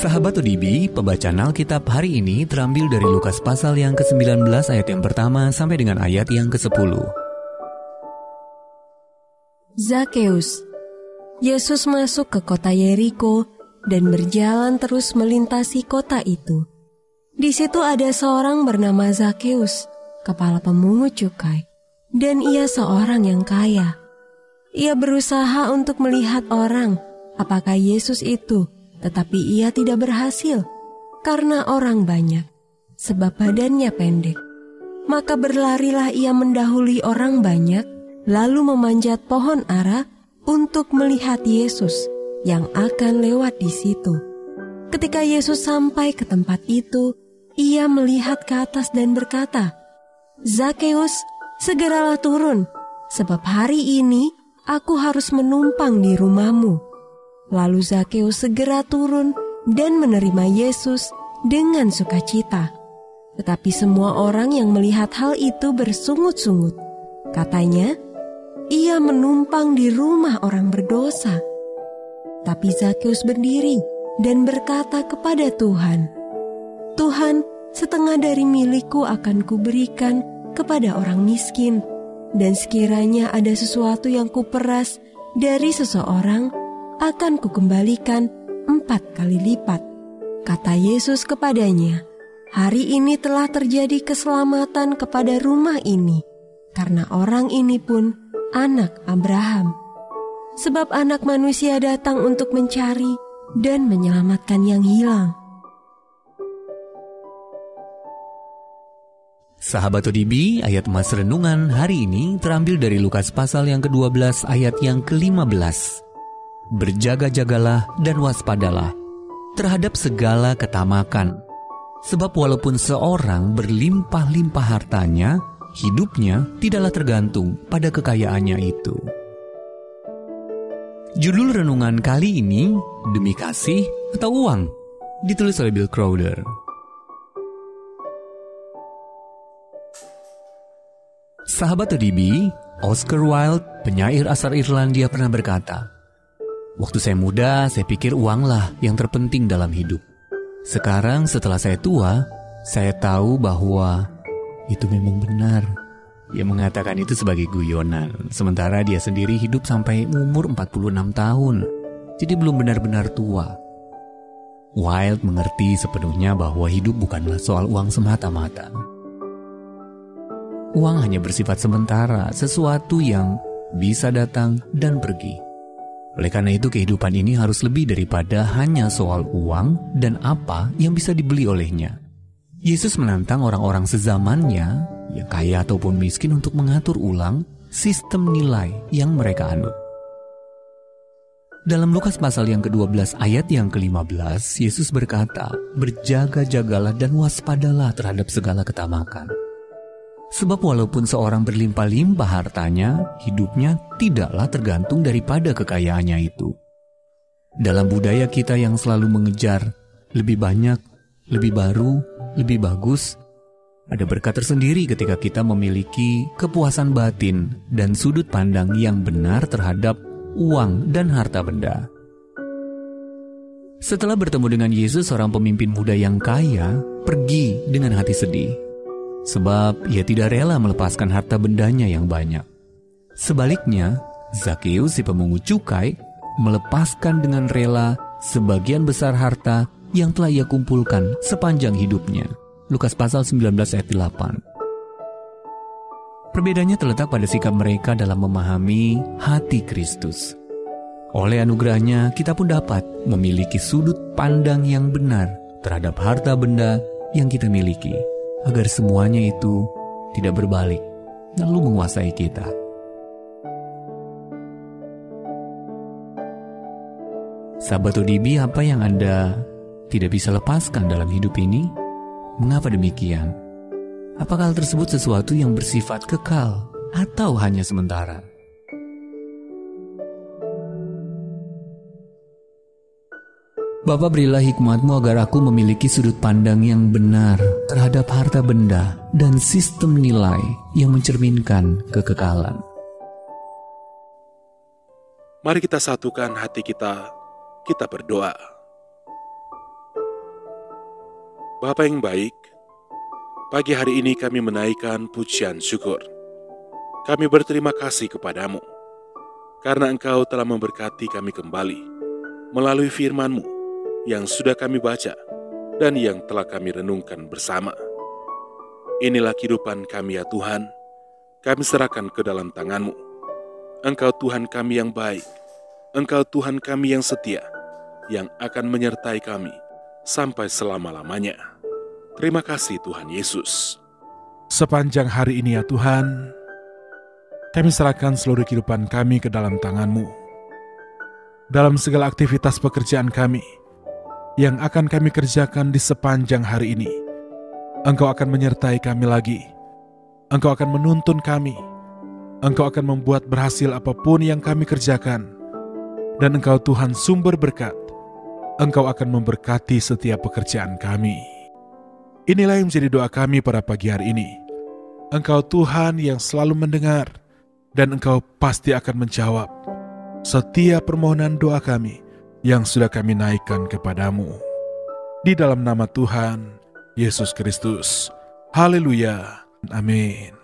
Sahabat ODB, pembacaan Alkitab hari ini terambil dari Lukas pasal yang ke-19 ayat yang pertama sampai dengan ayat yang ke-10. Zakeus. Yesus masuk ke kota Yeriko dan berjalan terus melintasi kota itu. Di situ ada seorang bernama Zakeus, kepala pemungut cukai, dan ia seorang yang kaya. Ia berusaha untuk melihat orang, apakah Yesus itu, tetapi ia tidak berhasil, karena orang banyak, sebab badannya pendek. Maka berlarilah ia mendahului orang banyak, lalu memanjat pohon ara untuk melihat Yesus yang akan lewat di situ. Ketika Yesus sampai ke tempat itu, ia melihat ke atas dan berkata, "Zakeus, segeralah turun, sebab hari ini aku harus menumpang di rumahmu." Lalu Zakeus segera turun dan menerima Yesus dengan sukacita. Tetapi semua orang yang melihat hal itu bersungut-sungut. Katanya, ia menumpang di rumah orang berdosa. Tapi Zakeus berdiri dan berkata kepada Tuhan, "Tuhan, setengah dari milikku akan kuberikan kepada orang miskin, dan sekiranya ada sesuatu yang kuperas dari seseorang, akan kukembalikan 4 kali lipat." Kata Yesus kepadanya, "Hari ini telah terjadi keselamatan kepada rumah ini, karena orang ini pun anak Abraham. Sebab Anak Manusia datang untuk mencari dan menyelamatkan yang hilang." Sahabat ODB, ayat emas renungan hari ini terambil dari Lukas pasal yang ke-12 ayat yang ke-15. Berjaga-jagalah dan waspadalah terhadap segala ketamakan. Sebab walaupun seorang berlimpah-limpah hartanya, hidupnya tidaklah tergantung pada kekayaannya itu. Judul renungan kali ini, Demi Kasih atau Uang, ditulis oleh Bill Crowder. Sahabat ODB, Oscar Wilde, penyair asal Irlandia, pernah berkata, "Waktu saya muda, saya pikir uanglah yang terpenting dalam hidup. Sekarang setelah saya tua, saya tahu bahwa itu memang benar." Ia mengatakan itu sebagai guyonan, sementara dia sendiri hidup sampai umur 46 tahun, jadi belum benar-benar tua. Wilde mengerti sepenuhnya bahwa hidup bukanlah soal uang semata-mata. Uang hanya bersifat sementara, sesuatu yang bisa datang dan pergi. Oleh karena itu kehidupan ini harus lebih daripada hanya soal uang dan apa yang bisa dibeli olehnya. Yesus menantang orang-orang sezamannya, ya kaya ataupun miskin, untuk mengatur ulang sistem nilai yang mereka anut. Dalam Lukas pasal yang ke-12 ayat yang ke-15, Yesus berkata, "Berjaga-jagalah dan waspadalah terhadap segala ketamakan. Sebab walaupun seorang berlimpah-limpah hartanya, hidupnya tidaklah tergantung daripada kekayaannya itu." Dalam budaya kita yang selalu mengejar lebih banyak, lebih baru, lebih bagus, ada berkat tersendiri ketika kita memiliki kepuasan batin dan sudut pandang yang benar terhadap uang dan harta benda. Setelah bertemu dengan Yesus, seorang pemimpin muda yang kaya pergi dengan hati sedih. Sebab ia tidak rela melepaskan harta bendanya yang banyak. Sebaliknya, Zakeus si pemungut cukai melepaskan dengan rela sebagian besar harta yang telah ia kumpulkan sepanjang hidupnya. Lukas pasal 19 ayat 8. Perbedaannya terletak pada sikap mereka dalam memahami hati Kristus. Oleh anugerahnya, kita pun dapat memiliki sudut pandang yang benar terhadap harta benda yang kita miliki, agar semuanya itu tidak berbalik lalu menguasai kita. Sahabat ODB, apa yang Anda tidak bisa lepaskan dalam hidup ini? Mengapa demikian? Apakah hal tersebut sesuatu yang bersifat kekal atau hanya sementara? Bapa, berilah hikmat-Mu agar aku memiliki sudut pandang yang benar terhadap harta benda dan sistem nilai yang mencerminkan kekekalan. Mari kita satukan hati kita berdoa. Bapa yang baik, pagi hari ini kami menaikkan pujian syukur. Kami berterima kasih kepadamu, karena Engkau telah memberkati kami kembali melalui firman-Mu yang sudah kami baca dan yang telah kami renungkan bersama. Inilah kehidupan kami ya Tuhan, kami serahkan ke dalam tangan-Mu. Engkau Tuhan kami yang baik, Engkau Tuhan kami yang setia, yang akan menyertai kami sampai selama-lamanya. Terima kasih Tuhan Yesus. Sepanjang hari ini ya Tuhan, kami serahkan seluruh kehidupan kami ke dalam tangan-Mu. Dalam segala aktivitas pekerjaan kami yang akan kami kerjakan di sepanjang hari ini, Engkau akan menyertai kami lagi. Engkau akan menuntun kami. Engkau akan membuat berhasil apapun yang kami kerjakan. Dan Engkau Tuhan sumber berkat. Engkau akan memberkati setiap pekerjaan kami. Inilah yang menjadi doa kami pada pagi hari ini. Engkau Tuhan yang selalu mendengar, dan Engkau pasti akan menjawab setiap permohonan doa kami yang sudah kami naikkan kepadamu. Di dalam nama Tuhan Yesus Kristus. Haleluya. Amin.